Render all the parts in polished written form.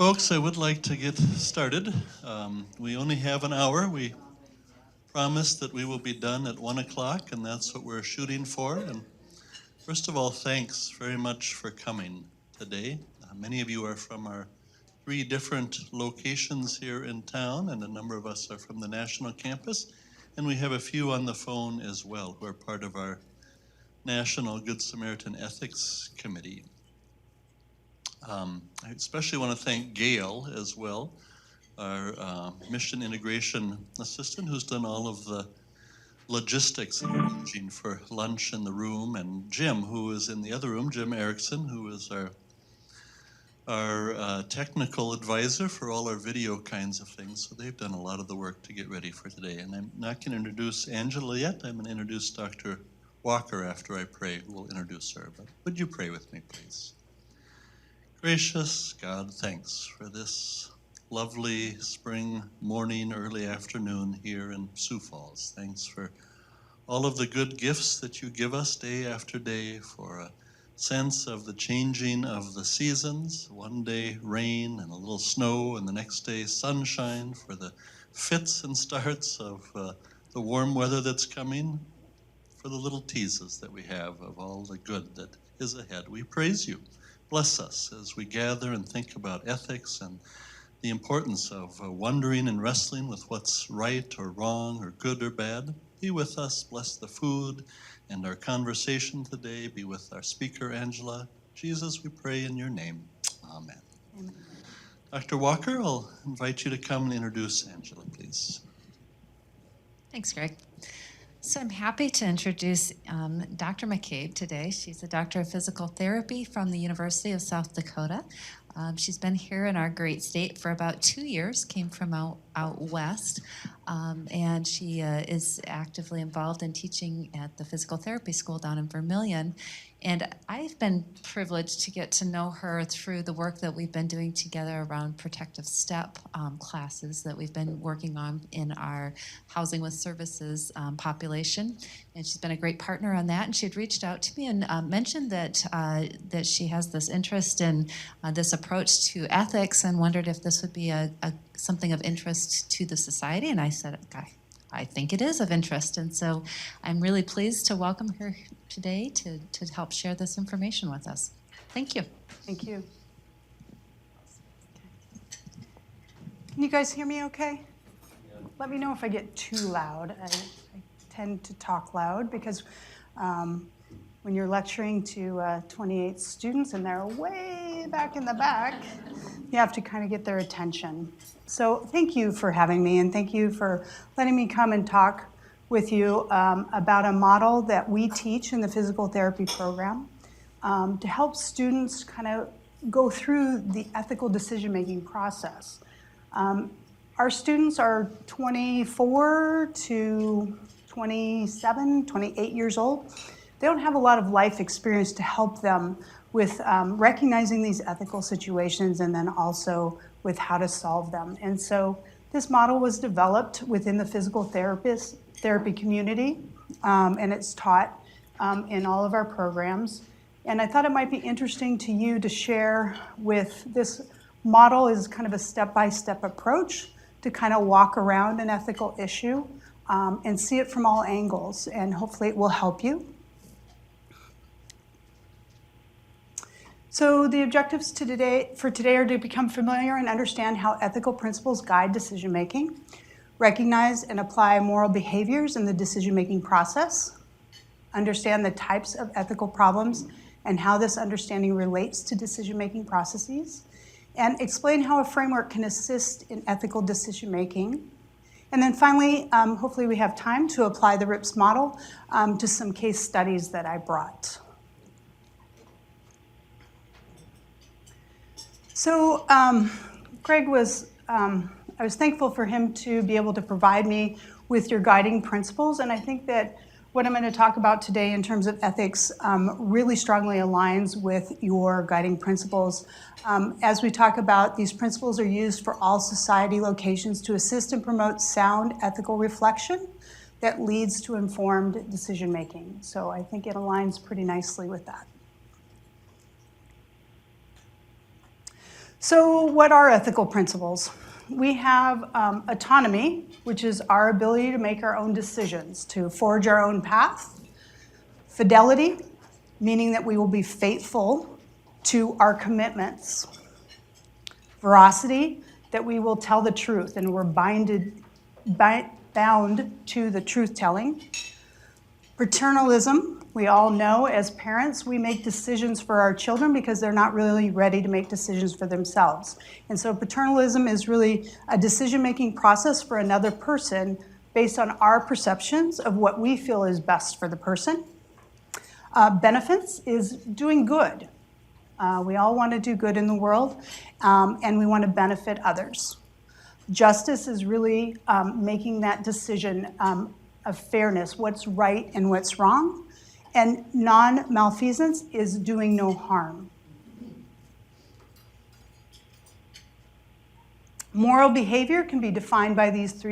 Folks, I would like to get started. We only have an hour. We promised that we will be done at 1 o'clock, and that's what we're shooting for. And first of all, thanks very much for coming today. Many of you are from our 3 different locations here in town, and a number of us are from the national campus. And we have a few on the phone as well who are part of our National Good Samaritan Ethics Committee. I especially want to thank Gail as well, our mission integration assistant, who's done all of the logistics and arranging for lunch in the room, and Jim, who is in the other room, Jim Erickson, who is our technical advisor for all our video kinds of things. So they've done a lot of the work to get ready for today. And I'm not going to introduce Angela yet. I'm going to introduce Dr. Walker after I pray, who will introduce her. But would you pray with me, please? Gracious God, thanks for this lovely spring morning, early afternoon here in Sioux Falls. Thanks for all of the good gifts that you give us day after day, for a sense of the changing of the seasons. One day rain and a little snow, and the next day sunshine, for the fits and starts of the warm weather that's coming, for the little teases that we have of all the good that is ahead. We praise you. Bless us as we gather and think about ethics and the importance of wondering and wrestling with what's right or wrong or good or bad. Be with us, bless the food and our conversation today. Be with our speaker, Angela. Jesus, we pray in your name. Amen. Amen. Dr. Walker, I'll invite you to come and introduce Angela, please. Thanks, Greg. So I'm happy to introduce Dr. MacCabe today. She's a doctor of physical therapy from the University of South Dakota. She's been here in our great state for about 2 years, came from out west, and she is actively involved in teaching at the physical therapy school down in Vermilion. And I've been privileged to get to know her through the work that we've been doing together around protective step classes that we've been working on in our housing with services population. And she's been a great partner on that. And she had reached out to me and mentioned that that she has this interest in this approach to ethics, and wondered if this would be something of interest to the society. And I said, I think it is of interest. And so I'm really pleased to welcome her today to help share this information with us. Thank you. Thank you. Can you guys hear me okay? Yeah. Let me know if I get too loud. I tend to talk loud because when you're lecturing to 28 students and they're way back in the back, you have to kind of get their attention. So thank you for having me, and thank you for letting me come and talk with you about a model that we teach in the physical therapy program to help students kind of go through the ethical decision-making process. Our students are 24 to 27, 28 years old. They don't have a lot of life experience to help them with recognizing these ethical situations, and then also with how to solve them. And so this model was developed within the physical therapy community, and it's taught in all of our programs. And I thought it might be interesting to you to share with this model is kind of a step-by-step approach to kind of walk around an ethical issue and see it from all angles, and hopefully it will help you. So the objectives for today are to become familiar and understand how ethical principles guide decision-making, recognize and apply moral behaviors in the decision-making process, understand the types of ethical problems and how this understanding relates to decision-making processes, and explain how a framework can assist in ethical decision-making. And then finally, hopefully we have time to apply the RIPS model to some case studies that I brought. So Greg I was thankful for him to be able to provide me with your guiding principles, and I think that what I'm going to talk about today in terms of ethics really strongly aligns with your guiding principles. As we talk about, these principles are used for all society locations to assist and promote sound ethical reflection that leads to informed decision making. So I think it aligns pretty nicely with that. So what are ethical principles? We have autonomy, which is our ability to make our own decisions, to forge our own path. Fidelity, meaning that we will be faithful to our commitments. Veracity, that we will tell the truth and we're bound to the truth-telling. Paternalism, we all know as parents, we make decisions for our children because they're not really ready to make decisions for themselves. And so paternalism is really a decision-making process for another person based on our perceptions of what we feel is best for the person. Benefits is doing good. We all want to do good in the world, and we want to benefit others. Justice is really making that decision of fairness, what's right and what's wrong. And non-malfeasance is doing no harm. Moral behavior can be defined by these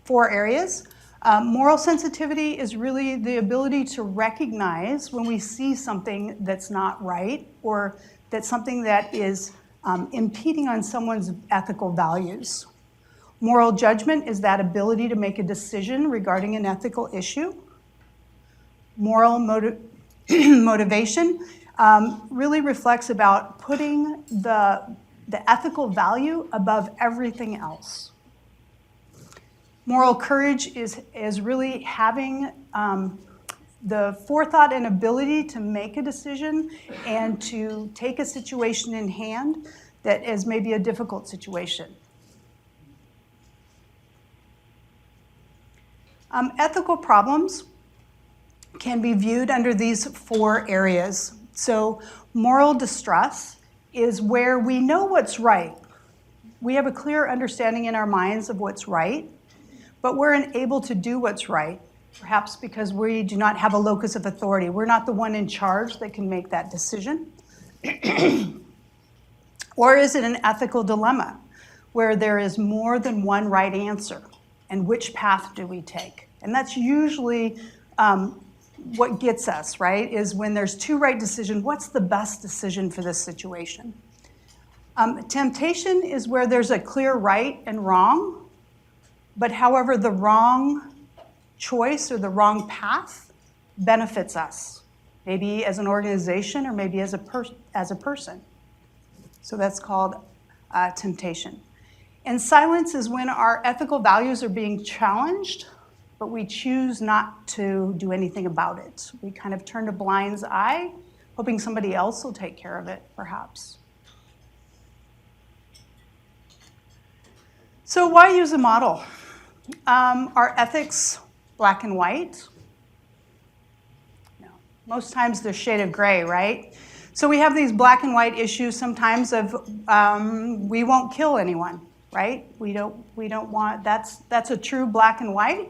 four areas. Moral sensitivity is really the ability to recognize when we see something that's not right or that's something that is impeding on someone's ethical values. Moral judgment is that ability to make a decision regarding an ethical issue. Moral motivation really reflects about putting the ethical value above everything else. Moral courage is really having the forethought and ability to make a decision and to take a situation in hand that is maybe a difficult situation. Ethical problems can be viewed under these four areas. So moral distress is where we know what's right. We have a clear understanding in our minds of what's right, but we're unable to do what's right, perhaps because we do not have a locus of authority. We're not the one in charge that can make that decision. Or is it an ethical dilemma where there is more than one right answer? And which path do we take? And that's usually what gets us, right, is when there's two right decisions, what's the best decision for this situation? Temptation is where there's a clear right and wrong, but however, the wrong choice or the wrong path benefits us, maybe as an organization or maybe as a person. So that's called temptation. And silence is when our ethical values are being challenged, but we choose not to do anything about it. We kind of turn a blind eye, hoping somebody else will take care of it, perhaps. So why use a model? Are ethics black and white? No. Most times they're shade of gray, right? So we have these black and white issues sometimes of we won't kill anyone, right? We don't want, that's a true black and white.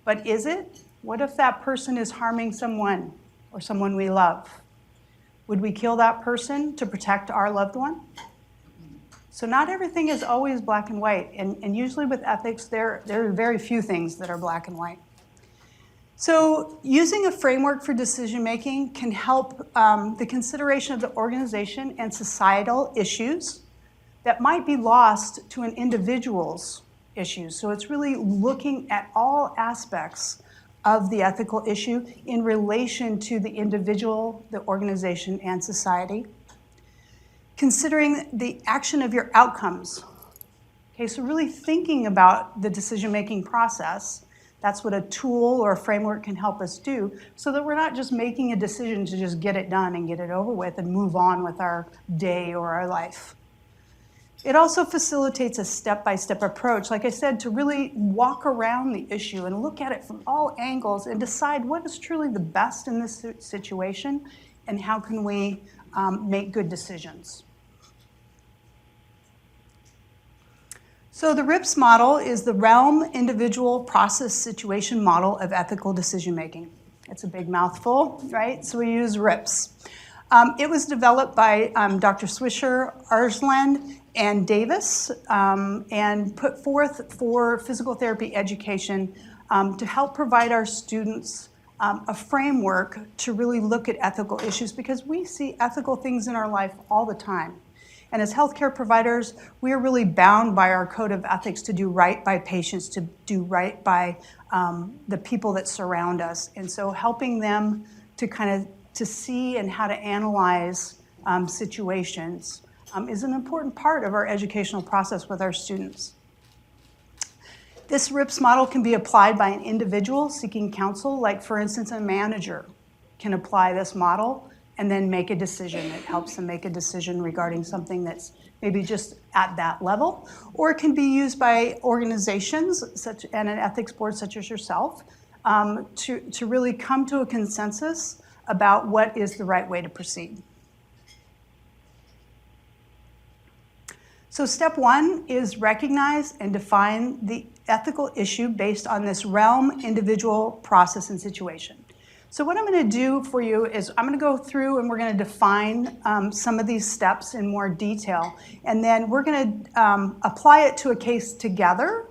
But is it? What if that person is harming someone or someone we love? Would we kill that person to protect our loved one? So not everything is always black and white. And usually with ethics, there are very few things that are black and white. So using a framework for decision making can help the consideration of the organization and societal issues that might be lost to an individual's issues. So it's really looking at all aspects of the ethical issue in relation to the individual, the organization, and society. Considering the action of your outcomes. Okay, so really thinking about the decision-making process. That's what a tool or a framework can help us do, so that we're not just making a decision to just get it done and get it over with and move on with our day or our life. It also facilitates a step-by-step approach, like I said, to really walk around the issue and look at it from all angles and decide what is truly the best in this situation and how can we make good decisions. So the RIPS model is the Realm Individual Process Situation Model of Ethical Decision Making. It's a big mouthful, right? So we use RIPS. It was developed by Dr. Swisher, Arsland, and Davis, and put forth for physical therapy education to help provide our students a framework to really look at ethical issues, because we see ethical things in our life all the time. And as healthcare providers, we are really bound by our code of ethics to do right by patients, to do right by the people that surround us. And so helping them to see and how to analyze situations is an important part of our educational process with our students. This RIPS model can be applied by an individual seeking counsel, like for instance, a manager can apply this model and then make a decision. It helps them make a decision regarding something that's maybe just at that level. Or it can be used by organizations and an ethics board such as yourself to really come to a consensus about what is the right way to proceed. So step one is recognize and define the ethical issue based on this realm, individual, process, and situation. So what I'm going to do for you is I'm going to go through and we're going to define some of these steps in more detail. And then we're going to apply it to a case together.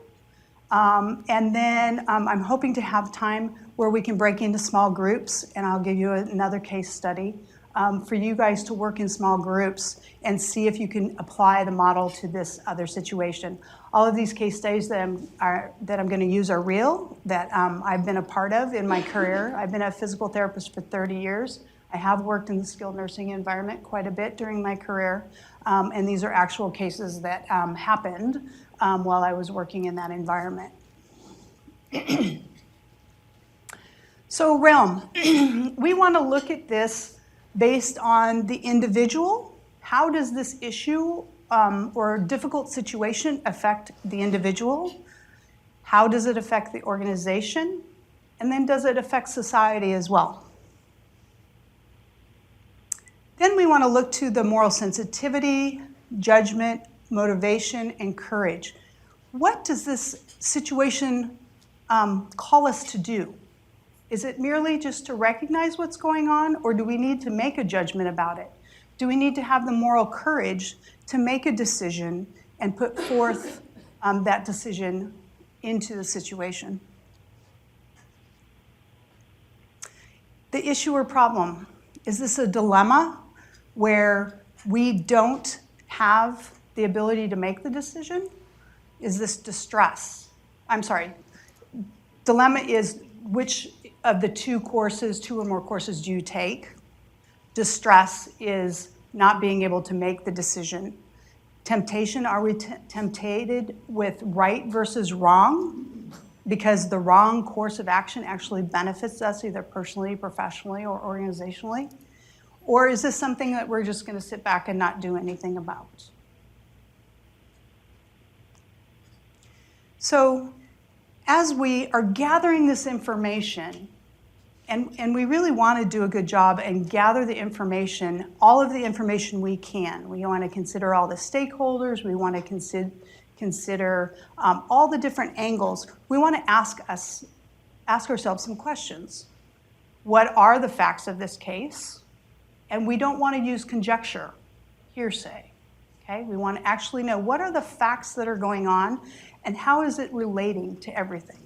And then I'm hoping to have time where we can break into small groups, and I'll give you another case study for you guys to work in small groups and see if you can apply the model to this other situation. All of these case studies that I'm going to use are real, that I've been a part of in my career. I've been a physical therapist for 30 years. I have worked in the skilled nursing environment quite a bit during my career, and these are actual cases that happened while I was working in that environment. So realm, we want to look at this based on the individual. How does this issue or difficult situation affect the individual? How does it affect the organization? And then does it affect society as well? Then we want to look to the moral sensitivity, judgment, motivation, and courage. What does this situation call us to do? Is it merely just to recognize what's going on, or do we need to make a judgment about it? Do we need to have the moral courage to make a decision and put forth that decision into the situation? The issue or problem. Is this a dilemma where we don't have the ability to make the decision? Is this distress? I'm sorry. Dilemma is which of the two or more courses do you take? Distress is not being able to make the decision. Temptation, are we tempted with right versus wrong? Because the wrong course of action actually benefits us either personally, professionally, or organizationally? Or is this something that we're just going to sit back and not do anything about? So as we are gathering this information, and we really want to do a good job and gather the information, all of the information we can. We want to consider all the stakeholders. We want to consider all the different angles. We want to ask ourselves some questions. What are the facts of this case? And we don't want to use conjecture, hearsay. Okay? We want to actually know what are the facts that are going on and how is it relating to everything?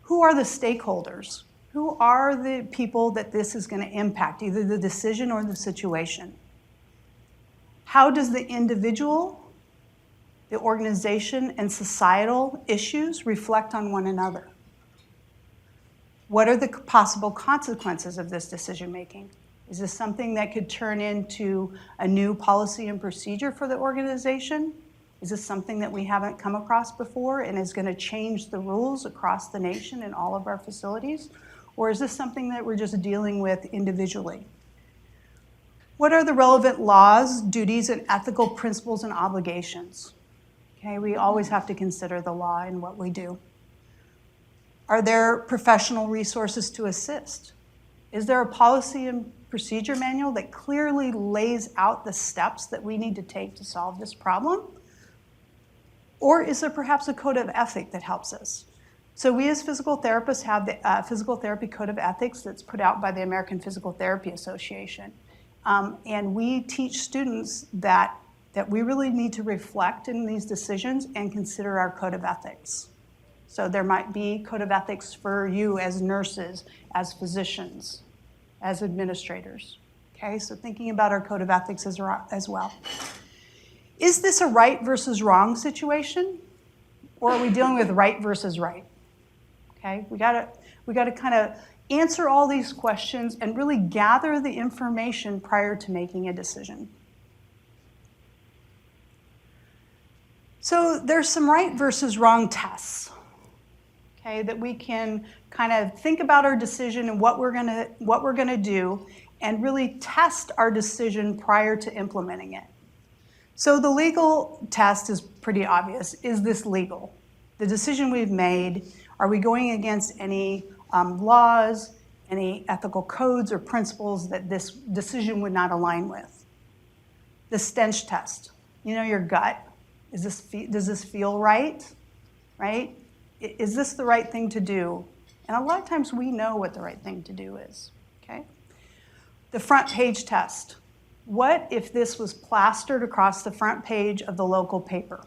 Who are the stakeholders? Who are the people that this is going to impact, either the decision or the situation? How does the individual, the organization, and societal issues reflect on one another? What are the possible consequences of this decision making? Is this something that could turn into a new policy and procedure for the organization? Is this something that we haven't come across before and is going to change the rules across the nation in all of our facilities? Or is this something that we're just dealing with individually? What are the relevant laws, duties, and ethical principles and obligations? Okay, we always have to consider the law in what we do. Are there professional resources to assist? Is there a policy and procedure manual that clearly lays out the steps that we need to take to solve this problem? Or is there perhaps a code of ethics that helps us? So we as physical therapists have the Physical Therapy Code of Ethics that's put out by the American Physical Therapy Association. And we teach students that we really need to reflect in these decisions and consider our code of ethics. So there might be code of ethics for you as nurses, as physicians, as administrators. Okay, so thinking about our code of ethics as well. Is this a right versus wrong situation? Or are we dealing with right versus right? Okay, we gotta kind of answer all these questions and really gather the information prior to making a decision. So there's some right versus wrong tests, okay, that we can kind of think about our decision and what we're gonna do, and really test our decision prior to implementing it. So the legal test is pretty obvious. Is this legal? The decision we've made, are we going against any laws, any ethical codes or principles that this decision would not align with? The stench test, you know, your gut. Does this feel right? Right? Is this the right thing to do? And a lot of times we know what the right thing to do is, okay? The front page test. What if this was plastered across the front page of the local paper?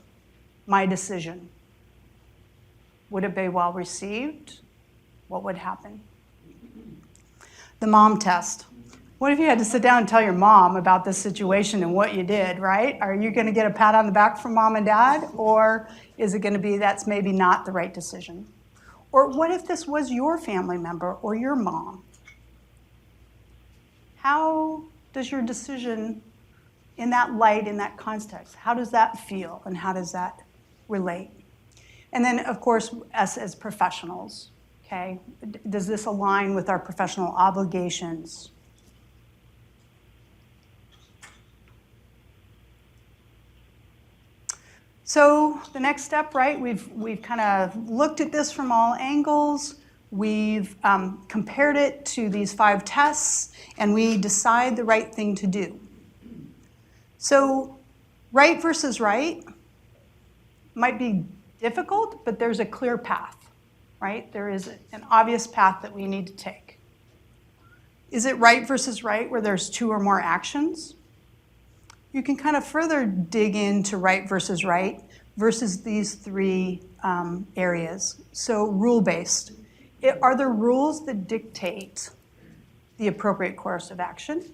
My decision. Would it be well received? What would happen? The mom test. What if you had to sit down and tell your mom about this situation and what you did, right? Are you going to get a pat on the back from mom and dad? Or is it going to be that's maybe not the right decision? Or what if this was your family member or your mom? How does your decision in that light, in that context, how does that feel and how does that relate? And then, of course, us as professionals, okay? Does this align with our professional obligations? So the next step, right, we've kind of looked at this from all angles. We've compared it to these 5 tests, and we decide the right thing to do. So right versus right might be difficult, but there's a clear path, right? There is an obvious path that we need to take. Is it right versus right where there's 2 or more actions? You can kind of further dig into right versus these 3 areas. So rule-based. Are there rules that dictate the appropriate course of action?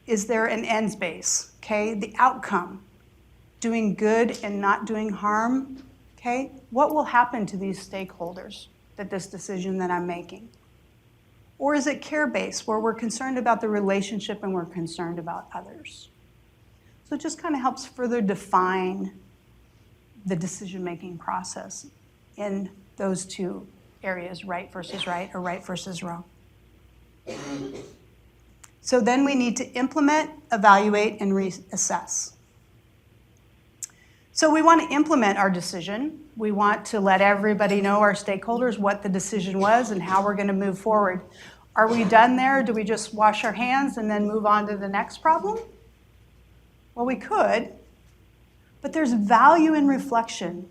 Is there an ends base? Okay, the outcome, doing good and not doing harm. Okay, what will happen to these stakeholders that this decision that I'm making? Or is it care-based, where we're concerned about the relationship and we're concerned about others? So it just kind of helps further define the decision-making process in those 2 areas, right versus right or right versus wrong. So then we need to implement, evaluate, and reassess. So we want to implement our decision. We want to let everybody know, our stakeholders, what the decision was and how we're going to move forward. Are we done there? Do we just wash our hands and then move on to the next problem? Well, we could, but there's value in reflection.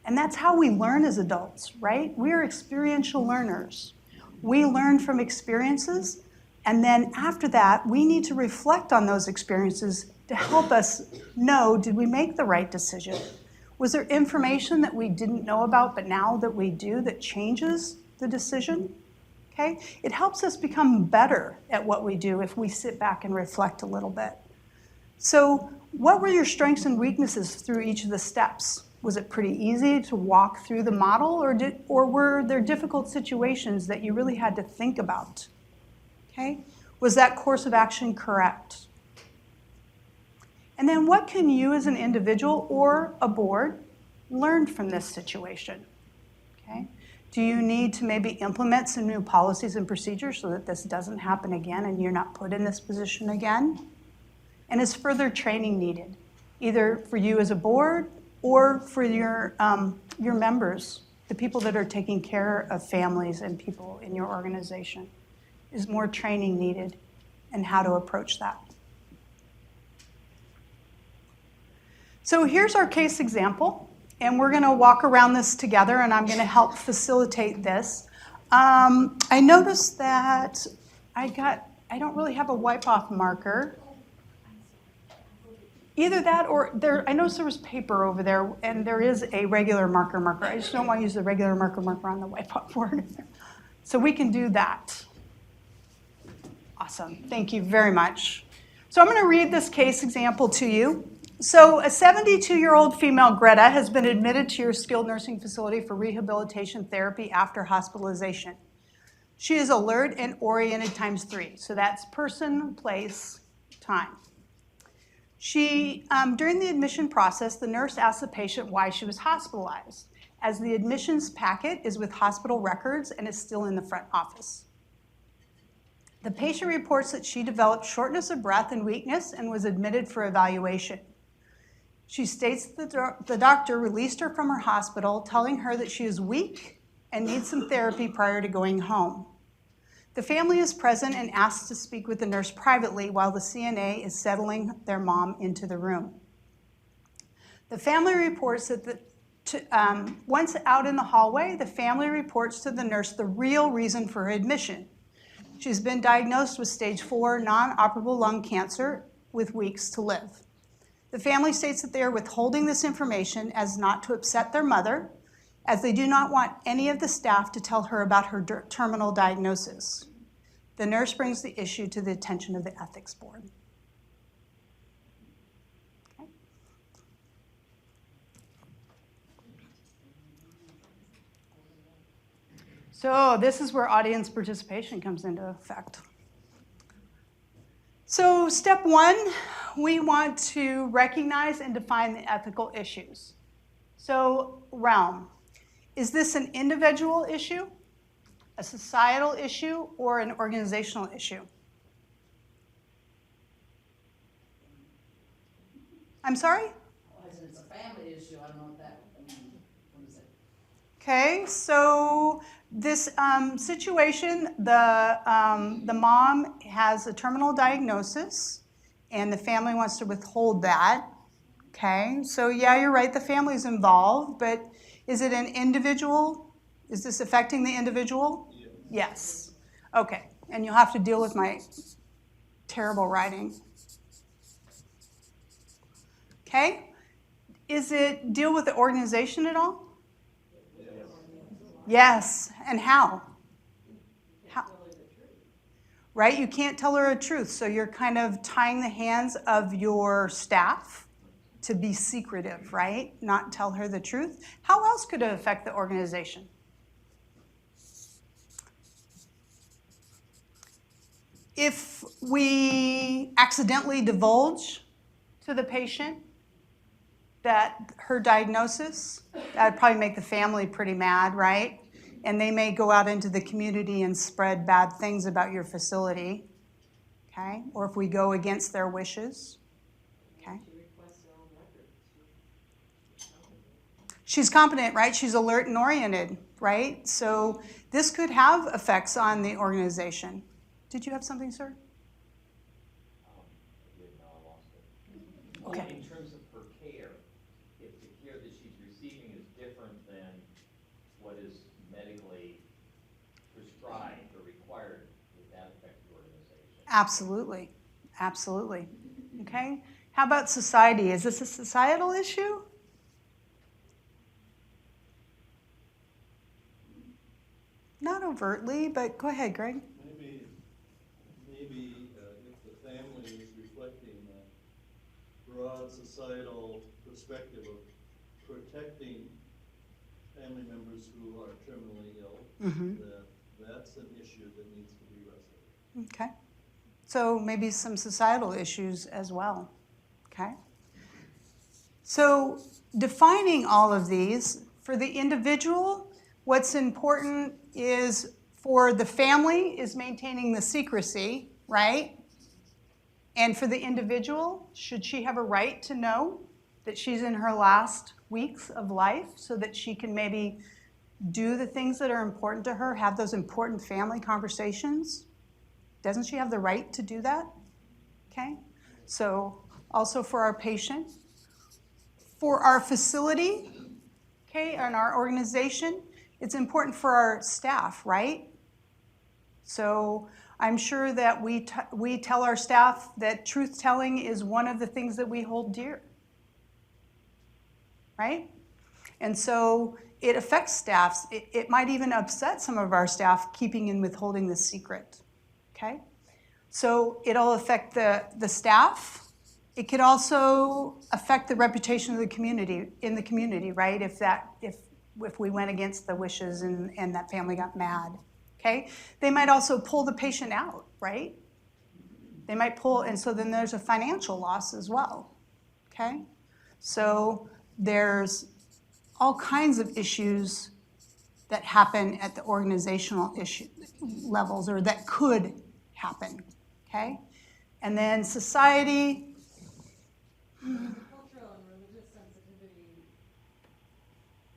And that's how we learn as adults, right? We're experiential learners. We learn from experiences, and then after that, we need to reflect on those experiences to help us know, did we make the right decision? Was there information that we didn't know about, but now that we do, that changes the decision? Okay? It helps us become better at what we do if we sit back and reflect a little bit. So what were your strengths and weaknesses through each of the steps? Was it pretty easy to walk through the model, or were there difficult situations that you really had to think about? Okay? Was that course of action correct? And then what can you as an individual or a board learn from this situation? Okay? Do you need to maybe implement some new policies and procedures so that this doesn't happen again and you're not put in this position again? And is further training needed, either for you as a board or for your members, the people that are taking care of families and people in your organization? Is more training needed and how to approach that? So here's our case example, and we're going to walk around this together, and I'm going to help facilitate this. I noticed that I don't really have a wipe-off marker. Either that or I noticed there was paper over there, and there is a regular marker. I just don't want to use the regular marker on the wipe-off board. So we can do that. Awesome. Thank you very much. So I'm going to read this case example to you. So a 72-year-old female, Greta, has been admitted to your skilled nursing facility for rehabilitation therapy after hospitalization. She is alert and oriented ×3. So that's person, place, time. During the admission process, the nurse asked the patient why she was hospitalized, as the admissions packet is with hospital records and is still in the front office. The patient reports that she developed shortness of breath and weakness and was admitted for evaluation. She states that the doctor released her from her hospital, telling her that she is weak and needs some therapy prior to going home. The family is present and asks to speak with the nurse privately while the CNA is settling their mom into the room. The family reports that once out in the hallway, the family reports to the nurse the real reason for her admission. She's been diagnosed with stage 4 non-operable lung cancer with weeks to live. The family states that they are withholding this information as not to upset their mother, as they do not want any of the staff to tell her about her terminal diagnosis. The nurse brings the issue to the attention of the ethics board. Okay. So this is where audience participation comes into effect. So step 1, we want to recognize and define the ethical issues. So realm, is this an individual issue, a societal issue, or an organizational issue? I'm sorry? I said it's a family issue. I don't know what that, what is it? Okay, so this situation, the mom has a terminal diagnosis, and the family wants to withhold that. Okay, so yeah, you're right, the family's involved, but is it an individual? Is this affecting the individual? Yes. Okay, and you'll have to deal with my terrible writing. Okay, is it deal with the organization at all? Yes, and how? Right, you can't tell her a truth, so you're kind of tying the hands of your staff to be secretive, right? Not tell her the truth. How else could it affect the organization? If we accidentally divulge to the patient that her diagnosis, that would probably make the family pretty mad, right? And they may go out into the community and spread bad things about your facility, okay? Or if we go against their wishes, okay? She's competent, right? She's alert and oriented, right? So this could have effects on the organization. Did you have something, sir? I lost it. Okay. In terms of her care, if the care that she's receiving is different than what is medically prescribed or required, would that affect the organization? Absolutely, absolutely. Okay. How about society? Is this a societal issue? Not overtly, but go ahead, Greg. Maybe if the family is reflecting a broad societal perspective of protecting family members who are terminally ill, that's an issue that needs to be wrestled. Okay. So maybe some societal issues as well. Okay. So defining all of these, for the individual, what's important is for the family is maintaining the secrecy, right? And for the individual, should she have a right to know that she's in her last weeks of life so that she can maybe do the things that are important to her, have those important family conversations? Doesn't she have the right to do that? Okay. So also for our patient, for our facility, okay, and our organization, it's important for our staff, right? So I'm sure that we tell our staff that truth-telling is one of the things that we hold dear, right? And so it affects staffs. It might even upset some of our staff keeping and withholding this secret, okay? So it'll affect the staff. It could also affect the reputation of the community, in the community, right? If we went against the wishes and that family got mad, okay? They might also pull the patient out, right? They might pull, and so then there's a financial loss as well, okay? So there's all kinds of issues that happen at the organizational issue levels, or that could happen, okay? And then society, There's a cultural and religious sensitivity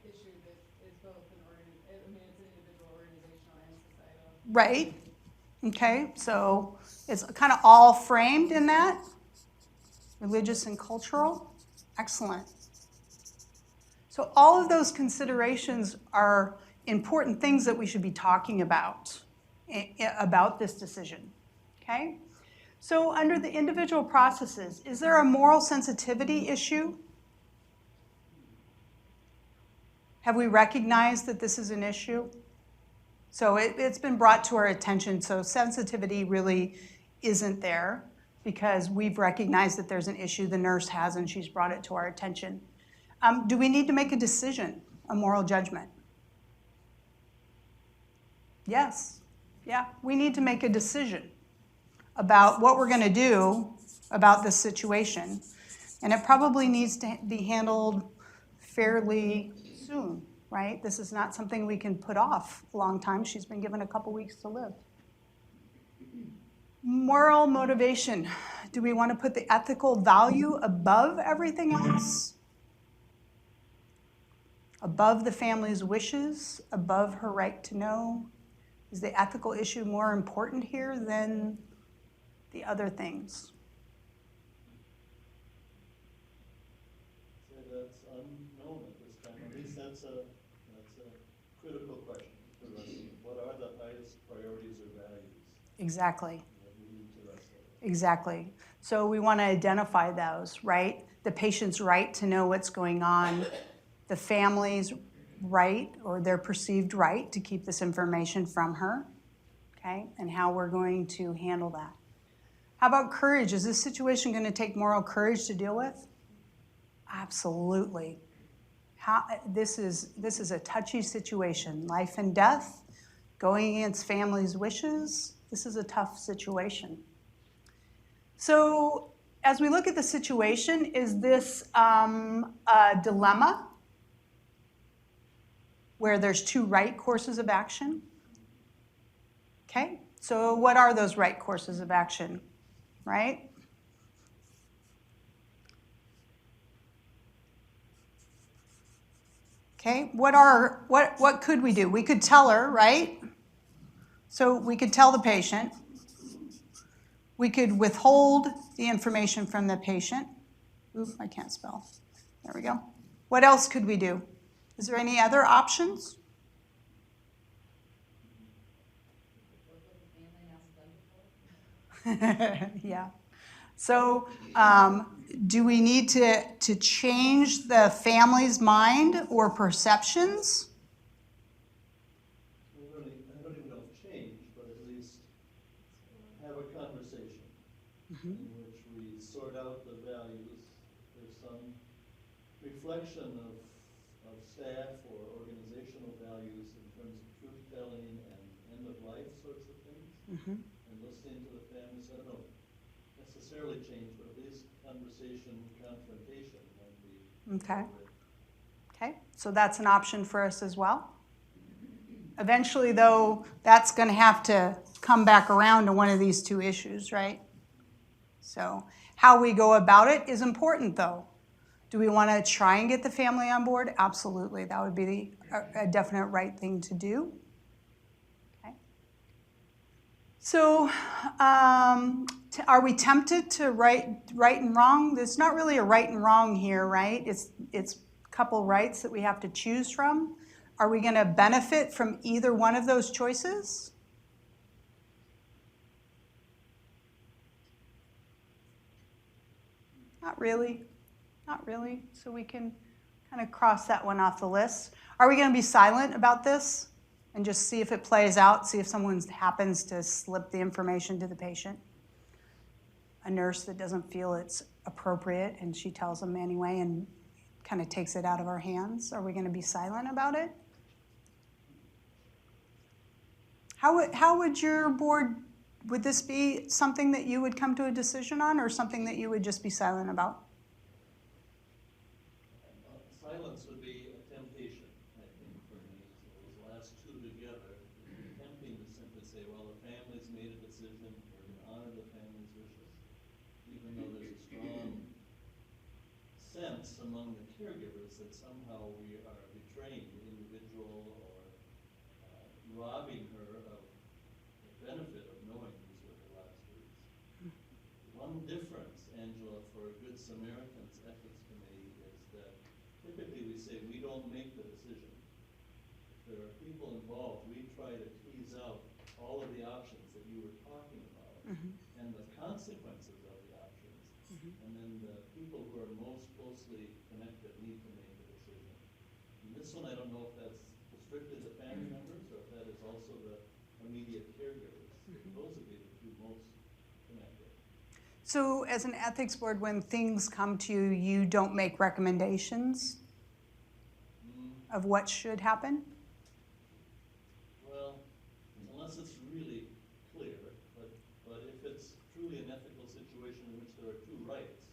issue that is both it's an individual, organizational, and societal. right? Okay, so it's kind of all framed in that. Religious and cultural, excellent. So all of those considerations are important things that we should be talking about this decision, okay? So under the individual processes, is there a moral sensitivity issue? Have we recognized that this is an issue? So it's been brought to our attention, so sensitivity really isn't there because we've recognized that there's an issue, the nurse has, and she's brought it to our attention. Do we need to make a decision, a moral judgment? Yes, yeah, we need to make a decision about what we're gonna do about this situation. And it probably needs to be handled fairly soon, right? This is not something we can put off a long time. She's been given a couple weeks to live. Moral motivation. Do we want to put the ethical value above everything else? Above the family's wishes, above her right to know? Is the ethical issue more important here than the other things? So that's unknown at this time. At least that's a critical question to us. What are the highest priorities or values Exactly. that we need to wrestle with? Exactly. So we want to identify those, right? The patient's right to know what's going on, the family's right or their perceived right to keep this information from her, okay? And how we're going to handle that. How about courage? Is this situation going to take moral courage to deal with? Absolutely. This is a touchy situation. Life and death, going against family's wishes. This is a tough situation. So as we look at the situation, is this a dilemma where there's two right courses of action? Okay, so what are those right courses of action, right? Okay, what could we do? We could tell her, right? So we could tell the patient. We could withhold the information from the patient. Oop, I can't spell. There we go. What else could we do? Is there any other options? Yeah. So do we need to change the family's mind or perceptions? I don't even know if change, but at least have a conversation in which we sort out the values. There's some reflection of staff or organizational values in terms of truth-telling and end-of-life sorts of things. And listening to the families, I don't know, necessarily change, but at least conversation, confrontation might be Okay. appropriate. Okay, so that's an option for us as well. Eventually, though, that's going to have to come back around to one of these two issues, right? So how we go about it is important, though. Do we want to try and get the family on board? Absolutely. That would be a definite right thing to do. Okay. So are we tempted to right and wrong? There's not really a right and wrong here, right? It's a couple rights that we have to choose from. Are we going to benefit from either one of those choices? Not really. Not really. So we can kind of cross that one off the list. Are we going to be silent about this and just see if it plays out, see if someone happens to slip the information to the patient? a nurse that doesn't feel it's appropriate and she tells them anyway and kind of takes it out of our hands? Are we going to be silent about it? How would your board, would this be something that you would come to a decision on or something that you would just be silent about? Silence would be a temptation, I think, for me. So those last two together, it'd be tempting to simply say, well, the family's made a decision, we're going to honor the family's wishes, even though there's a strong sense among the caregivers that somehow we are betraying the individual or robbing her of the benefit of knowing these were her last words. One difference, Angela, for a Good Samaritan's ethics committee is that typically we say we don't make the decision. If there are people involved, we try to tease out all of the options that you were talking about and the consequences of the options. And then the people who are most closely connected need to make a decision. And this one, I don't know if that's strictly the family members or if that is also the immediate caregivers. Those would be the two most connected. So as an ethics board, when things come to you, you don't make recommendations of what should happen? Well, unless it's really clear, but if it's truly an ethical situation in which there are two rights,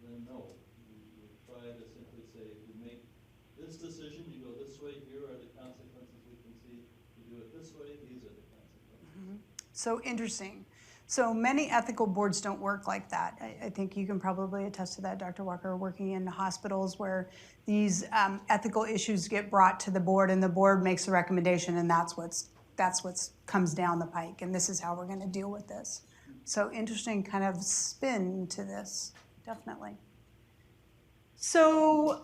then no. We try to simply say, if you make this decision, you go this way, here are the consequences we can see. You do it this way, these are the consequences. So interesting. So many ethical boards don't work like that. I think you can probably attest to that, Dr. Walker, working in hospitals where these ethical issues get brought to the board and the board makes a recommendation and that's what's comes down the pike and this is how we're going to deal with this. So interesting kind of spin to this, definitely. So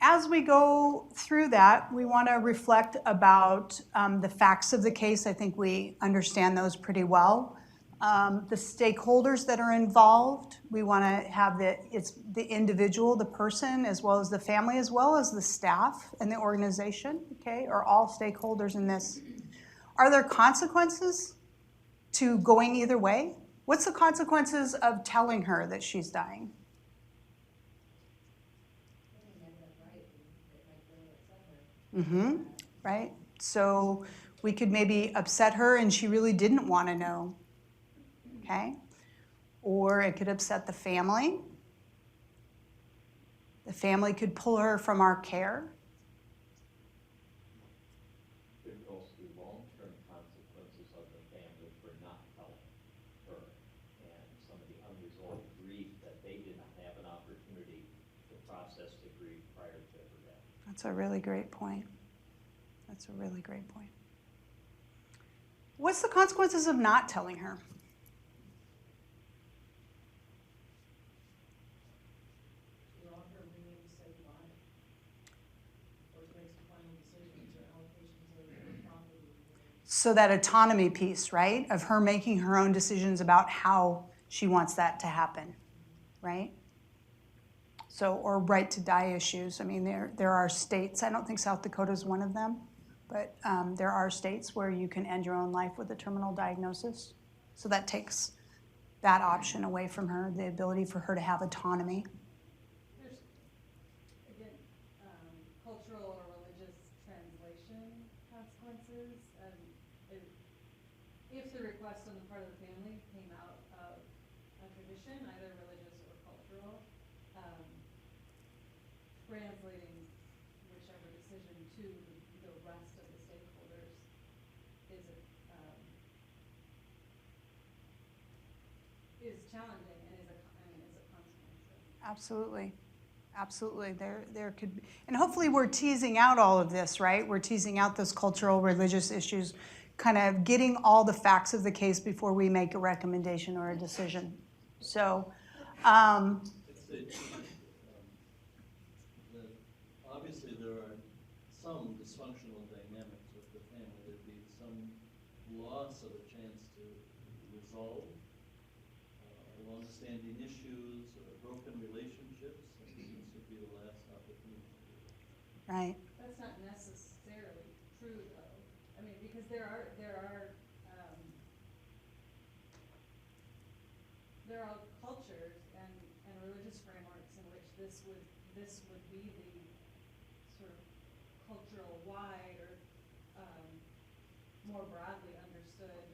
as we go through that, we want to reflect about the facts of the case. I think we understand those pretty well. The stakeholders that are involved, we want to have it's the individual, the person, as well as the family, as well as the staff and the organization, okay, are all stakeholders in this. Are there consequences to going either way? What's the consequences of telling her that she's dying? Right? So we could maybe upset her and she really didn't want to know, okay? Or it could upset the family. The family could pull her from our care. There could also be long-term consequences of the family for not telling her and some of the unresolved grief that they didn't have an opportunity to process the grief prior to her death. That's a really great point. That's a really great point. What's the consequences of not telling her? You offer being able to say goodbye, or to make some final decisions or allocations of property. So that autonomy piece, right, of her making her own decisions about how she wants that to happen, right? So, or right to die issues. I mean, there are states, I don't think South Dakota is one of them, but there are states where you can end your own life with a terminal diagnosis. So that takes that option away from her, the ability for her to have autonomy. There's, again, cultural or religious translation consequences. If the request on the part of the family came out of a tradition, either religious or cultural, translating whichever decision to the rest of the stakeholders is challenging and is a consequence. Absolutely. Absolutely. There could be, and hopefully we're teasing out all of this, right? We're teasing out those cultural, religious issues, kind of getting all the facts of the case before we make a recommendation or a decision. So, I'd say that obviously there are some dysfunctional dynamics with the family. There'd be some loss of a chance to resolve long-standing issues or broken relationships, and this would be the last opportunity. right. That's not necessarily true, though. I mean, because there are there are cultures and religious frameworks in which this would be the sort of cultural wide or more broadly understood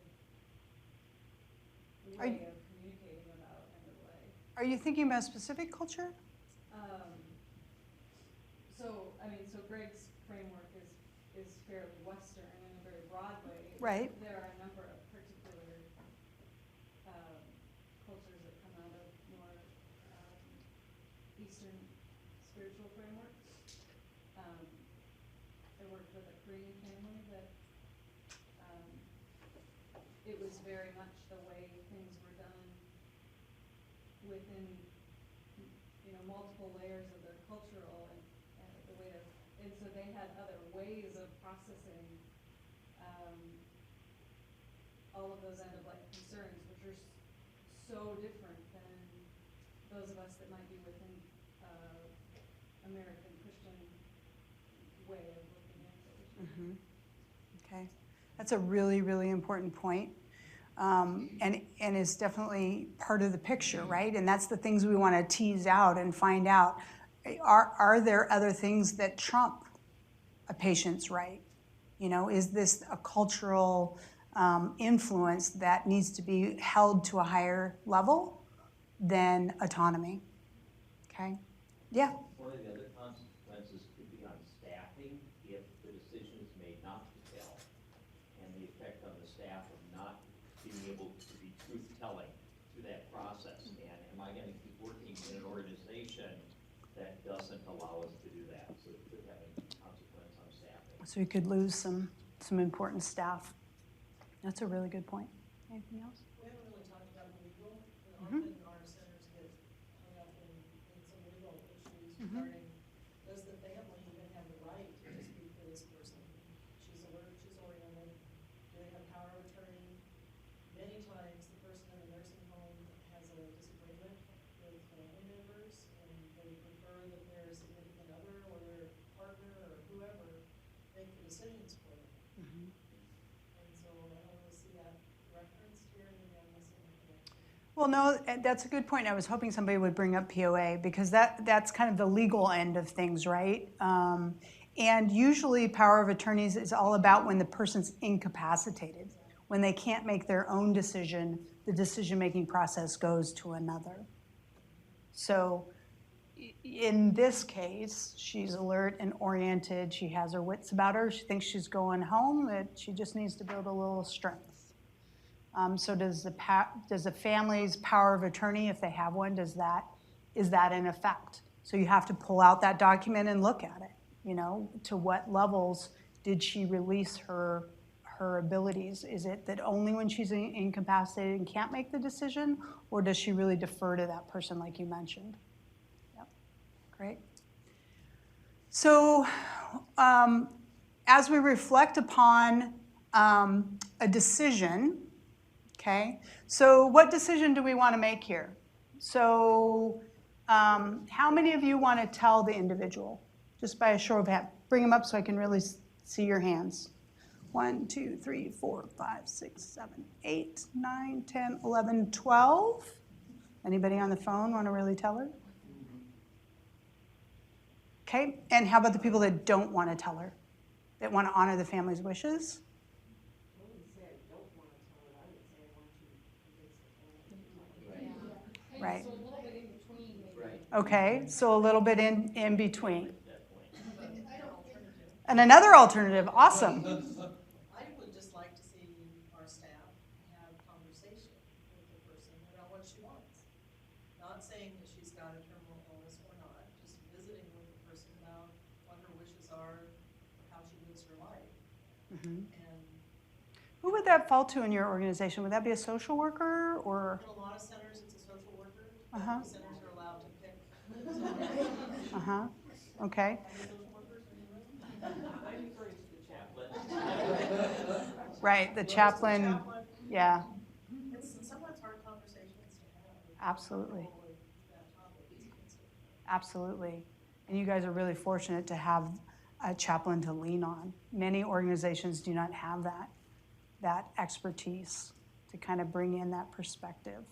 way of communicating about end-of-way. Are you thinking about a specific culture? So Greg's framework is fairly Western in a very broad way. Right. There are a number of particular cultures that come out of more Eastern spiritual frameworks. I worked with a Korean family that it was very much the way things were done within, multiple layers of their cultural and the way and so they had other ways of processing all of those end-of-life concerns, which are so different than those of us that might be within American Christian way of looking at those. Mm-hmm. Okay, that's a really, really important point. And is definitely part of the picture, right? And that's the things we want to tease out and find out. Are there other things that trump a patient's right? Is this a cultural influence that needs to be held to a higher level than autonomy? Okay, yeah. One of the other consequences could be on staffing if the decision is made not to tell, and the effect on the staff of not being able to be truth-telling through that process. And am I going to keep working in an organization that doesn't allow us to do that? So it could have a consequence on staffing. So we could lose some important staff. That's a really good point. Anything else? We haven't really talked about the legal. Mm-hmm. Often our centers get hung up in some legal issues regarding, does the family even have the right to speak for this person? She's alert, she's oriented. Do they have power of attorney? Many times the person in the nursing home has a disagreement with family members, and they prefer that their significant other or their partner or whoever make the decisions for them. Mm-hmm. And so I don't really see that referenced here, maybe I'm missing the connection. Well, no, that's a good point. I was hoping somebody would bring up POA because that's kind of the legal end of things, right? And usually power of attorneys is all about when the person's incapacitated. When they can't make their own decision, the decision-making process goes to another. So in this case, she's alert and oriented. She has her wits about her. She thinks she's going home, that she just needs to build a little strength. So does the family's power of attorney, if they have one, is that in effect? So you have to pull out that document and look at it. To what levels did she release her abilities? Is it that only when she's incapacitated and can't make the decision, or does she really defer to that person like you mentioned? Yep, great. So as we reflect upon a decision, okay, so what decision do we want to make here? So how many of you want to tell the individual? Just by a show of hands. Bring them up so I can really see your hands. 1, 2, 3, 4, 5, 6, 7, 8, 9, 10, 11, 12. Anybody on the phone want to really tell her? Okay, and how about the people that don't want to tell her? That want to honor the family's wishes? I wouldn't say I don't want to tell it, I would say I want you to convince the family. Right. So a little bit in between, maybe. Right. Okay, so a little bit in between. At that point. And another alternative, awesome. I would just like to see our staff have conversation with the person about what she wants. Not saying that she's got a terminal illness or not, just visiting with the person about what her wishes are, how she lives her life. Mhm. And Who would that fall to in your organization? Would that be a social worker or? in a lot of centers, it's a social worker. Uh-huh. The centers are allowed to pick. Uh-huh, okay, How many social workers are in the room? I'm referring to the chaplain. right, the chaplain, yeah, It's sometimes hard conversations to have. with Absolutely. people with that topic is considered. absolutely. And you guys are really fortunate to have a chaplain to lean on. Many organizations do not have that expertise to kind of bring in that perspective.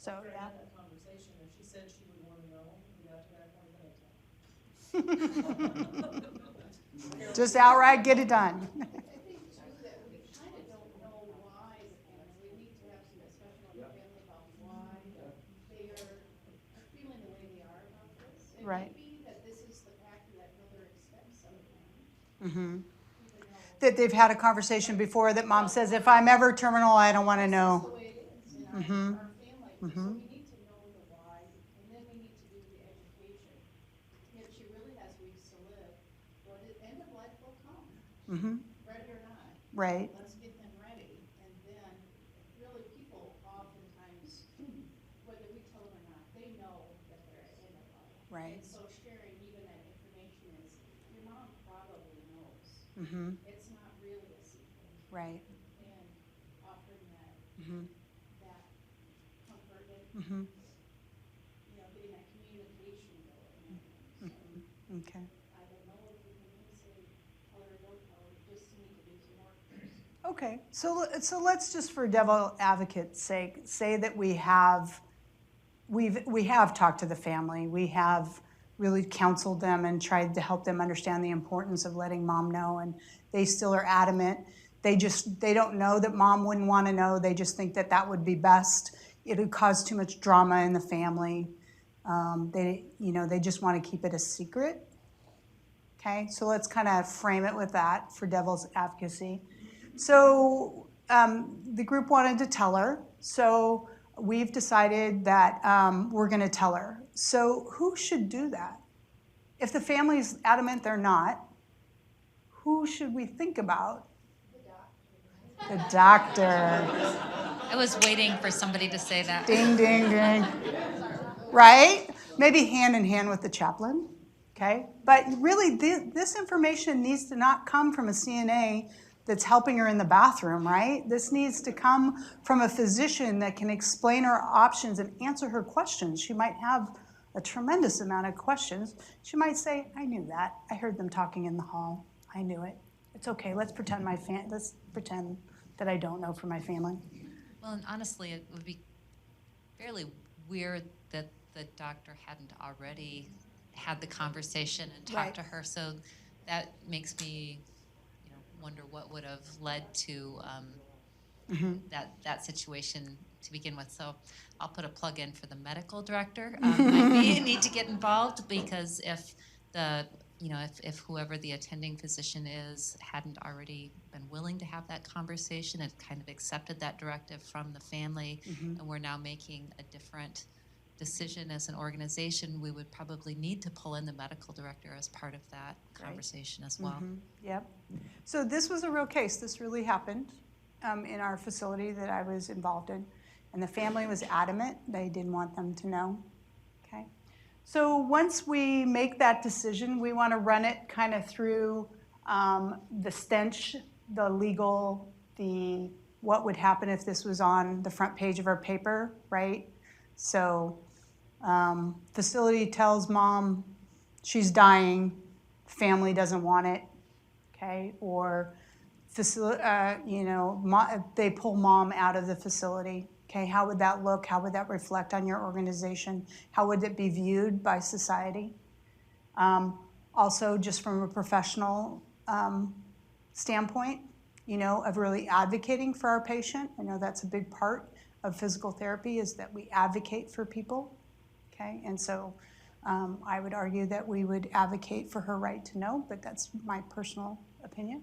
So, After I yeah. had that conversation, if she said she would wanna know, we got to that point, then I'd tell. Just outright get it done. I think too that we kind of don't know why the family, we need to have some discussion with the family about why they are feeling the way they are about this. It Right. may be that this is the factor that mother expects of them, Mhm. even though. That they've had a conversation before that mom says, if I'm ever terminal, I don't want to This is the know. way it is in Mhm. our family, so Mhm. we need to know the why, and then we need to do the education. If she really has weeks to live, what end of life will come, Mhm. ready or not. Right. Let's get them ready, and then, really, people oftentimes, whether we tell them or not, they know that they're at end of life. Right. And so sharing even that information is, your mom probably knows, Mhm. it's not really a secret. Right. And offering that, Mhm. that comfort and, Mhm. getting that communication going. So, Okay. I don't know if we can say, tell her, don't tell her, just need to do some work first. Okay. So let's just, for devil advocate's sake, say that we have talked to the family. We have really counseled them and tried to help them understand the importance of letting mom know, and they still are adamant. They don't know that mom wouldn't want to know. They just think that that would be best. It would cause too much drama in the family. They just want to keep it a secret. Okay, so let's kind of frame it with that for devil's advocacy. So the group wanted to tell her, so we've decided that we're going to tell her. So who should do that? If the family's adamant they're not, who should we think about? The doctor. I was waiting for somebody to say that. Ding, ding, ding. Right? Maybe hand in hand with the chaplain. Okay? But really, this information needs to not come from a CNA that's helping her in the bathroom, right? This needs to come from a physician that can explain her options and answer her questions. She might have a tremendous amount of questions. She might say, I knew that. I heard them talking in the hall. I knew it. It's okay. Let's pretend that I don't know for my family. Well, and honestly, it would be fairly weird that the doctor hadn't already had the conversation and talked Right. to her. So that makes me, wonder what would have led to that situation to begin with. So I'll put a plug in for the medical director. Might need to get involved, because if if whoever the attending physician is hadn't already been willing to have that conversation and kind of accepted that directive from the family, and we're now making a different decision as an organization, we would probably need to pull in the medical director as part of that conversation as well. Yep. So this was a real case. This really happened in our facility that I was involved in. And the family was adamant. They didn't want them to know. Okay. So once we make that decision, we want to run it kind of through the stench, the legal, what would happen if this was on the front page of our paper, right? So facility tells mom she's dying, family doesn't want it, okay? Or they pull mom out of the facility, okay? How would that look? How would that reflect on your organization? How would it be viewed by society? Also, just from a professional standpoint, of really advocating for our patient. I know that's a big part of physical therapy, is that we advocate for people, okay? And so I would argue that we would advocate for her right to know, but that's my personal opinion.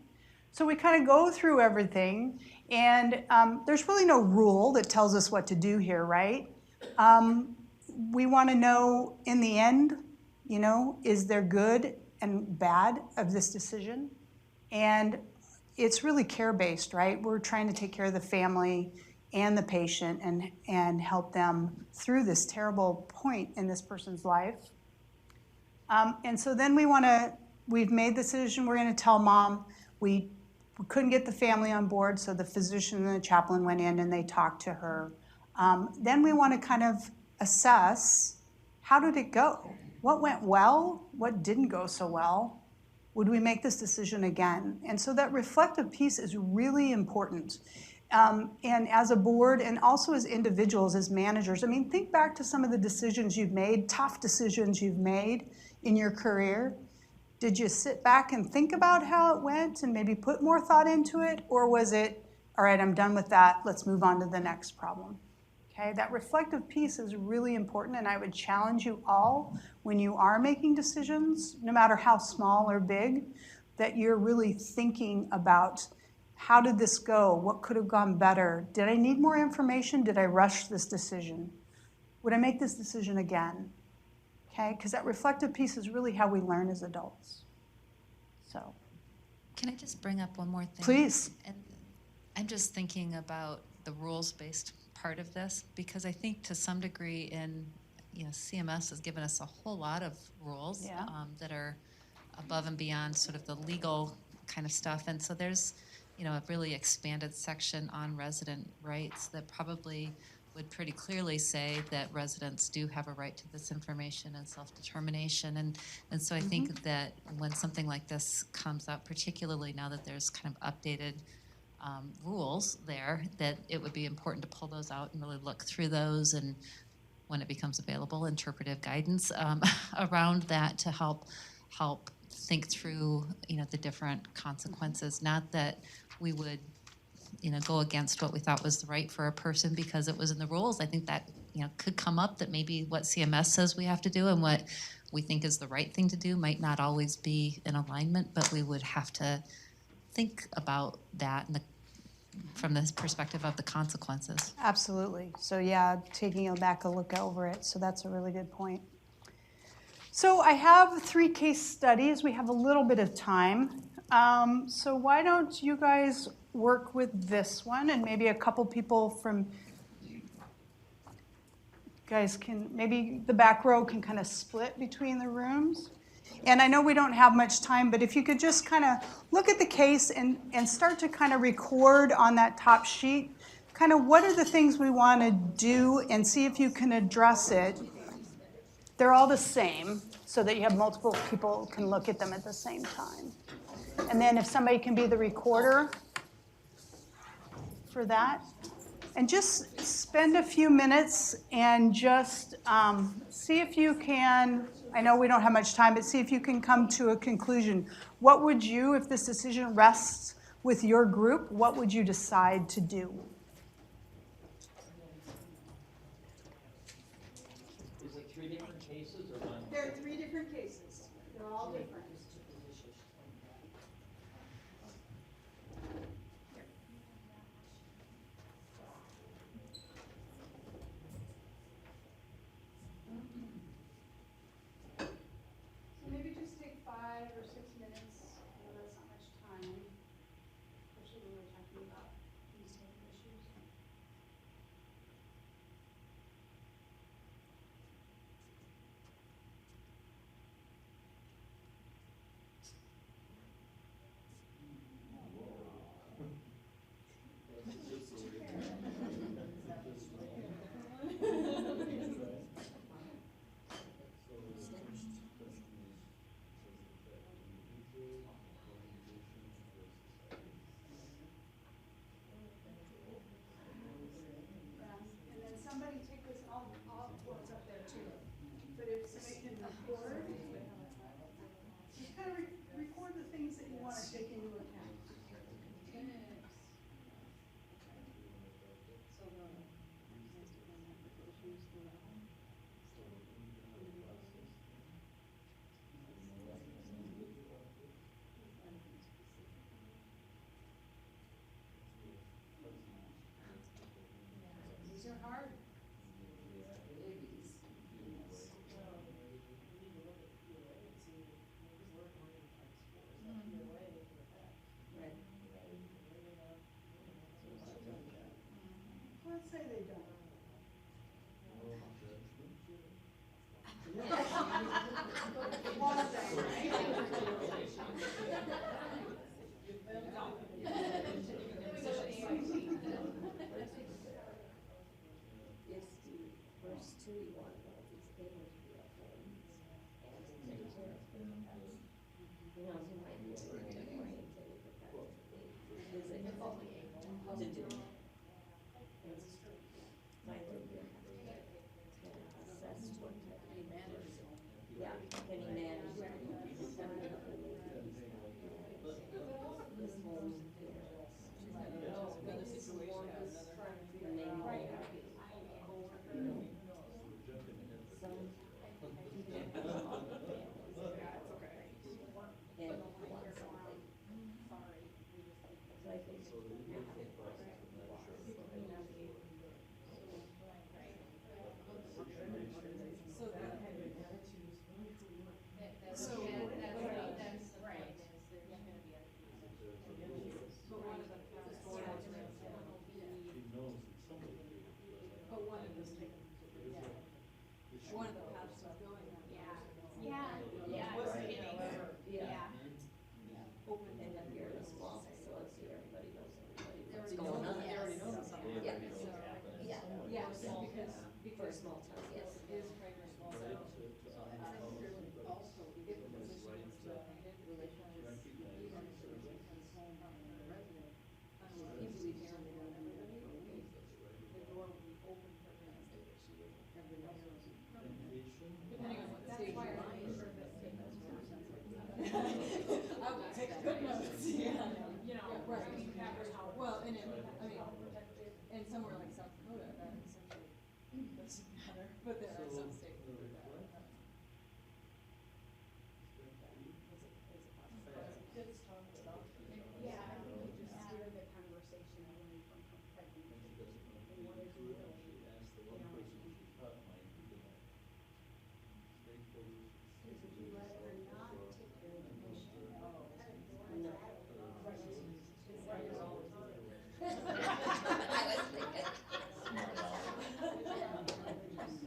So we kind of go through everything, and there's really no rule that tells us what to do here, right? We want to know in the end, is there good and bad of this decision? And it's really care-based, right? We're trying to take care of the family and the patient and help them through this terrible point in this person's life. And so then we've made the decision, we're going to tell mom. We couldn't get the family on board, so the physician and the chaplain went in and they talked to her. Then we want to kind of assess, how did it go? What went well? What didn't go so well? Would we make this decision again? And so that reflective piece is really important. And as a board, and also as individuals, as managers, I mean, think back to some of the decisions you've made, tough decisions you've made in your career. Did you sit back and think about how it went and maybe put more thought into it? Or was it, all right, I'm done with that, let's move on to the next problem? Okay, that reflective piece is really important, and I would challenge you all when you are making decisions, no matter how small or big, that you're really thinking about how did this go? What could have gone better? Did I need more information? Did I rush this decision? Would I make this decision again? Okay, because that reflective piece is really how we learn as adults. So, Can I just bring up one more thing? please. And I'm just thinking about the rules-based part of this, because I think to some degree CMS has given us a whole lot of rules Yeah. that are above and beyond sort of the legal kind of stuff. And so there's, a really expanded section on resident rights that probably would pretty clearly say that residents do have a right to this information and self-determination. And so I think that when something like this comes up, particularly now that there's kind of updated rules there, that it would be important to pull those out and really look through those, and when it becomes available, interpretive guidance around that to help think through the different consequences. Not that we would go against what we thought was right for a person because it was in the rules. I think that could come up, that maybe what CMS says we have to do and what we think is the right thing to do might not always be in alignment, but we would have to think about that from the perspective of the consequences. Absolutely. So yeah, taking back a look over it. So that's a really good point. So I have 3 case studies. We have a little bit of time. So why don't you guys work with this one, and maybe a couple people from, guys can, maybe the back row can kind of split between the rooms. And I know we don't have much time, but if you could just kind of look at the case and start to kind of record on that top sheet, kind of what are the things we want to do, and see if you can address it. They're all the same, so that you have multiple people can look at them at the same time. And then if somebody can be the recorder for that. And just spend a few minutes and just see if you can, I know we don't have much time, but see if you can come to a conclusion. What would you, if this decision rests with your group, what would you decide to do? Is it 3 different cases or one? There are 3 different cases. They're all different. So maybe just take 5 or 6 minutes. I know that's not much time, especially when we're talking about these type of issues. And then somebody take this, I'll what's up there too. But if somebody can record, just kind of record the things that you want to take into account. These are hard. Let's say they don't. If the first 2 you want about is able to be at home and to take care of their pets, you know, you might be a little oriented with the fact that they physically to do it. one of the paths she's going on. Open. And then you're in a small facility, everybody knows everybody, They what's already going on. know, they already know So, something. Yeah, Everybody knows what's happening Yeah, somewhere. yeah, For a small because, town. For a because small town. it is Kramer small Right, town. to So, honor and I think policy, there's but also, if the it's position right was to eliminated, because recognize even if the patient comes home from a resident, he believes he's only gonna be there for a week, the door would be open for him every night. Medication. Depending on what stage you're in. I will take good notes, right. Well, and it, I mean, and somewhere like South Dakota, that essentially doesn't matter, but there are some states So, where that, what? is a possibility. Kids talk about. Yeah, I think you just steer the conversation away from her pregnancy. And she doesn't know And what is who to do it, and really, she asked the one person she thought might be the stakeholders. would you let her not take your medication? No. I was thinking. Just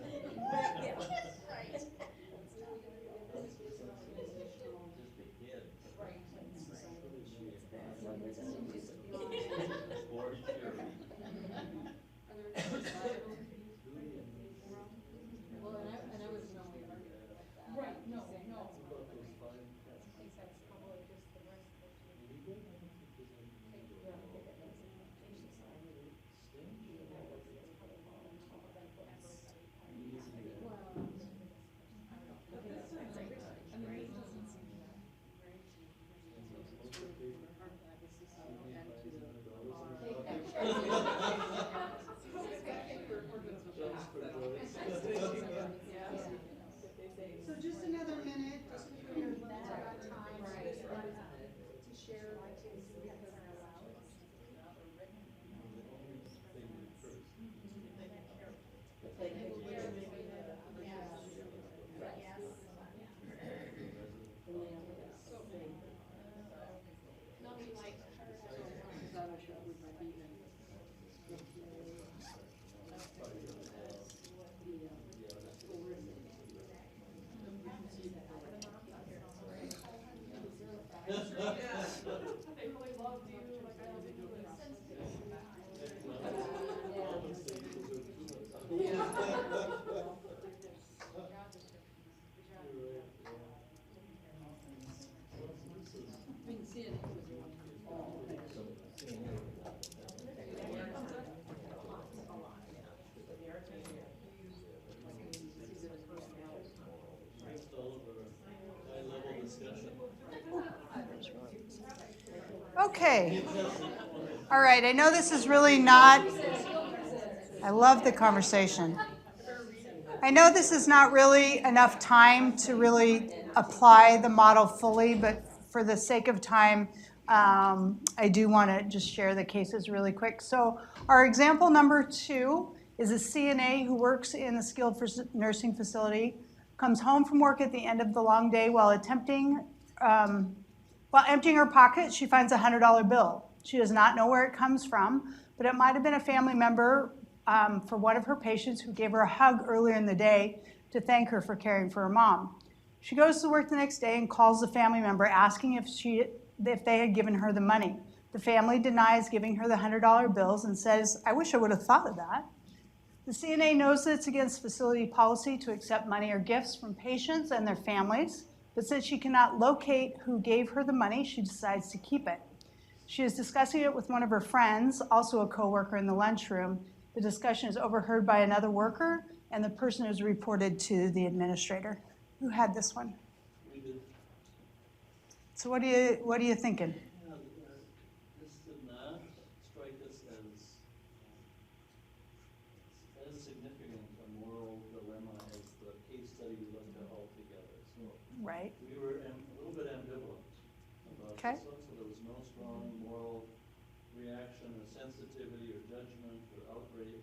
a kid. For sure. Well, and I was no way arguing with that. Right, no, Saying no. that's About not those right. 5 tests. I think that's probably just the rest that you. Legal? I don't think there's anything legal. Yeah, I think it has implications on Sting? the ability of everybody. But this certainly, I mean, this doesn't seem that great to, Most of the for her advocacy and to Just for Joyce. So just another minute, just for your time, to share like his because they're allowed. They did first. But they could do it. And they have to say, Nobody likes her. They really loved you, like I love you, and All the stages are too much. You're right, yeah. Well, this is- Just all of our high-level discussion. Okay. All right, I know this is really not, I love the conversation. I know this is not really enough time to really apply the model fully, but for the sake of time, I do want to just share the cases really quick. So our example number 2 is a CNA who works in a skilled nursing facility, comes home from work at the end of the long day while emptying her pocket, she finds a $100 bill. She does not know where it comes from, but it might have been a family member for one of her patients who gave her a hug earlier in the day to thank her for caring for her mom. She goes to work the next day and calls the family member asking if they had given her the money. The family denies giving her the $100 bills and says, "I wish I would have thought of that." The CNA knows that it's against facility policy to accept money or gifts from patients and their families, but since she cannot locate who gave her the money, she decides to keep it. She is discussing it with one of her friends, also a coworker in the lunchroom. The discussion is overheard by another worker, and the person is reported to the administrator. Who had this one? We did. So what are you thinking? Yeah, this did not strike us as significant a moral dilemma as the case study we looked at altogether. So Right. we were a little bit ambivalent about Okay. this one, so there was no strong moral reaction or sensitivity or judgment or outrage.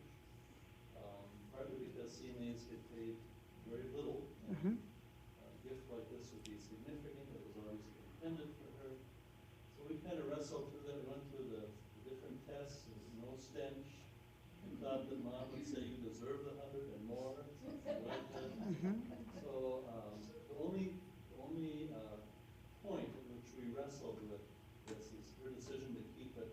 Partly because CNAs get paid very little. Mhm. A gift like this would be significant, it was obviously intended for her. So we kind of wrestled through that, we went through the different tests, there was no stench. We thought that mom would say you deserve the 100 and more, something like that. So the only point at which we wrestled with this is her decision to keep it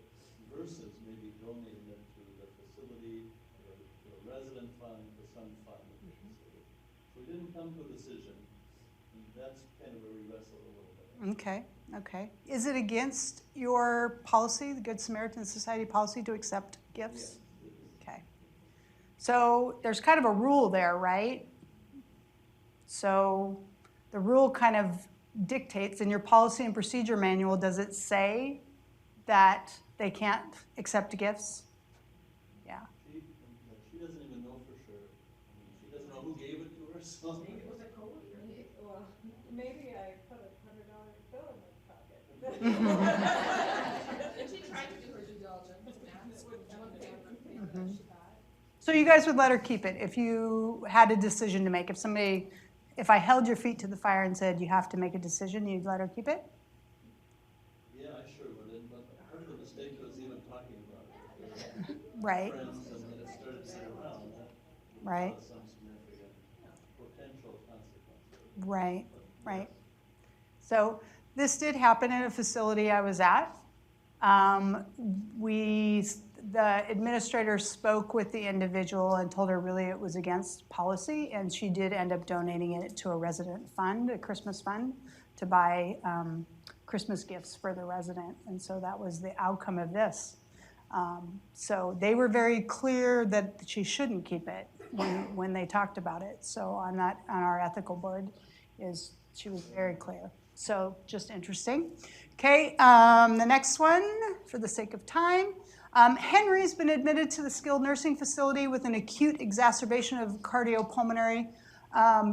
versus maybe donating it to the facility or to a resident fund or some fund at the facility. So we didn't come to a decision, and that's kind of where we wrestled a little bit. Okay, okay. Is it against your policy, the Good Samaritan Society policy, to accept gifts? Yes, it is. Okay. So there's kind of a rule there, right? So the rule kind of dictates in your policy and procedure manual, does it say that they can't accept gifts? Yeah. She doesn't even know for sure. I mean, she doesn't know who gave it to her, so. Maybe it was a code. Well, maybe I put a $100 bill in my pocket. And she tried to do her due diligence, So you guys would let her keep it if you had a decision to make. If I held your feet to the fire and said you have to make a decision, you'd let her keep it? Yeah, I sure would, but part of the mistake was even talking about it. Right, Friends, and then it started to sit around, that would Right. cause some significant potential consequences. right, But right. yes. So this did happen in a facility I was at. The administrator spoke with the individual and told her really it was against policy, and she did end up donating it to a resident fund, a Christmas fund, to buy Christmas gifts for the resident. And so that was the outcome of this. So they were very clear that she shouldn't keep it when they talked about it. So on our ethical board, she was very clear. So just interesting. Okay, the next one, for the sake of time. Henry's been admitted to the skilled nursing facility with an acute exacerbation of cardiopulmonary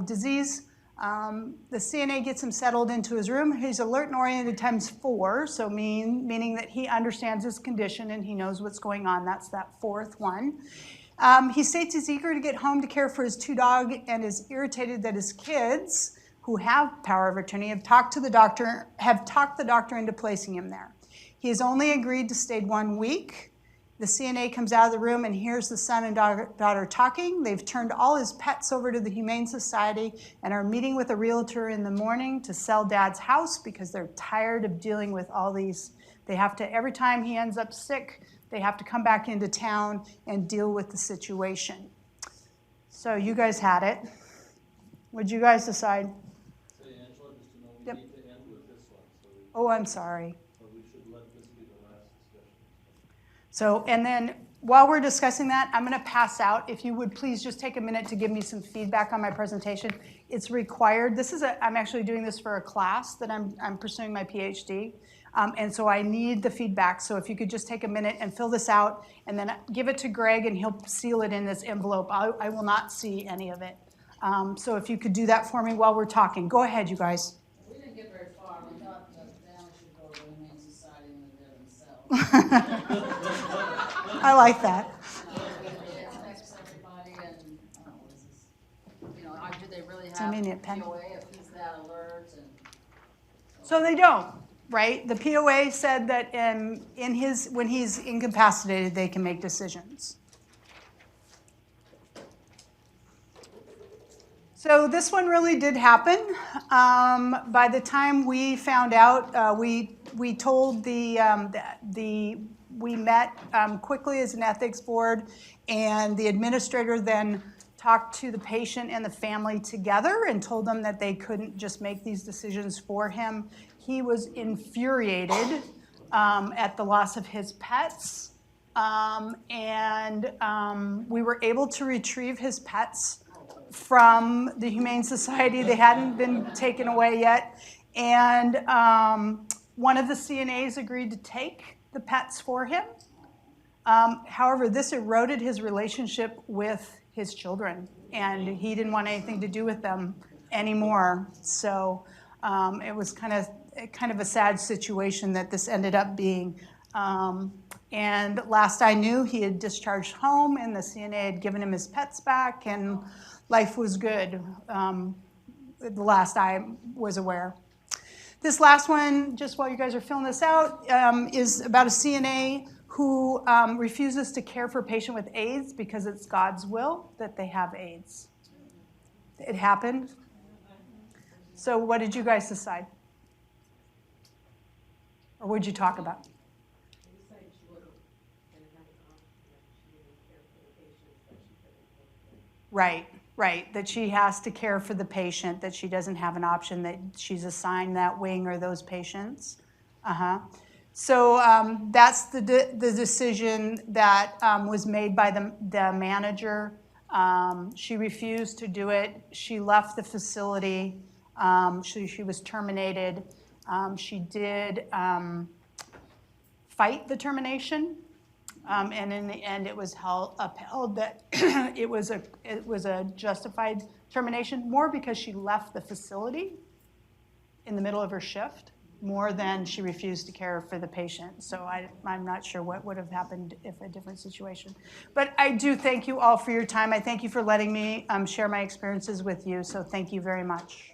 disease. The CNA gets him settled into his room. He's alert and oriented ×4, so meaning that he understands his condition and he knows what's going on. That's that fourth one. He states he's eager to get home to care for his 2 dogs and is irritated that his kids, who have power of attorney, have talked the doctor into placing him there. He has only agreed to stay 1 week. The CNA comes out of the room and hears the son and daughter talking. They've turned all his pets over to the Humane Society and are meeting with a realtor in the morning to sell Dad's house because they're tired of dealing with all these. They have to, every time he ends up sick, they have to come back into town and deal with the situation. So you guys had it. What'd you guys decide? Say, Angela, just to know, we Yep. need to end with this one, so Oh, I'm sorry. we should let this be the last discussion. So, and then while we're discussing that, I'm going to pass out. If you would please just take a minute to give me some feedback on my presentation. It's required. I'm actually doing this for a class that I'm pursuing my PhD. And so I need the feedback. So if you could just take a minute and fill this out and then give it to Greg and he'll seal it in this envelope. I will not see any of it. So if you could do that for me while we're talking. Go ahead, you guys. We didn't get very far. We thought the family should go to the Humane Society and live there themselves. I like that. It affects everybody and, what is this? You know, do they really a have minute, pen. POA if he's that alert and? So they don't, right? The POA said that when he's incapacitated, they can make decisions. So this one really did happen. By the time we found out, we told we met quickly as an ethics board, and the administrator then talked to the patient and the family together and told them that they couldn't just make these decisions for him. He was infuriated at the loss of his pets, and we were able to retrieve his pets from the Humane Society. They hadn't been taken away yet. And one of the CNAs agreed to take the pets for him. However, this eroded his relationship with his children, and he didn't want anything to do with them anymore. So it was kind of a sad situation that this ended up being. And last I knew, he had discharged home, and the CNA had given him his pets back, and life was good, the last I was aware. This last one, just while you guys are filling this out, is about a CNA who refuses to care for a patient with AIDS because it's God's will that they have AIDS. it happened. So what did you guys decide? Or what did you talk about? Right, right, that she has to care for the patient, that she doesn't have an option, that she's assigned that wing or those patients. Uh-huh. So that's the decision that was made by the manager. She refused to do it. She left the facility. She was terminated. She did fight the termination. And in the end, it was upheld that it was a justified termination, more because she left the facility in the middle of her shift, more than she refused to care for the patient. So I'm not sure what would have happened if a different situation. But I do thank you all for your time. I thank you for letting me share my experiences with you. So thank you very much.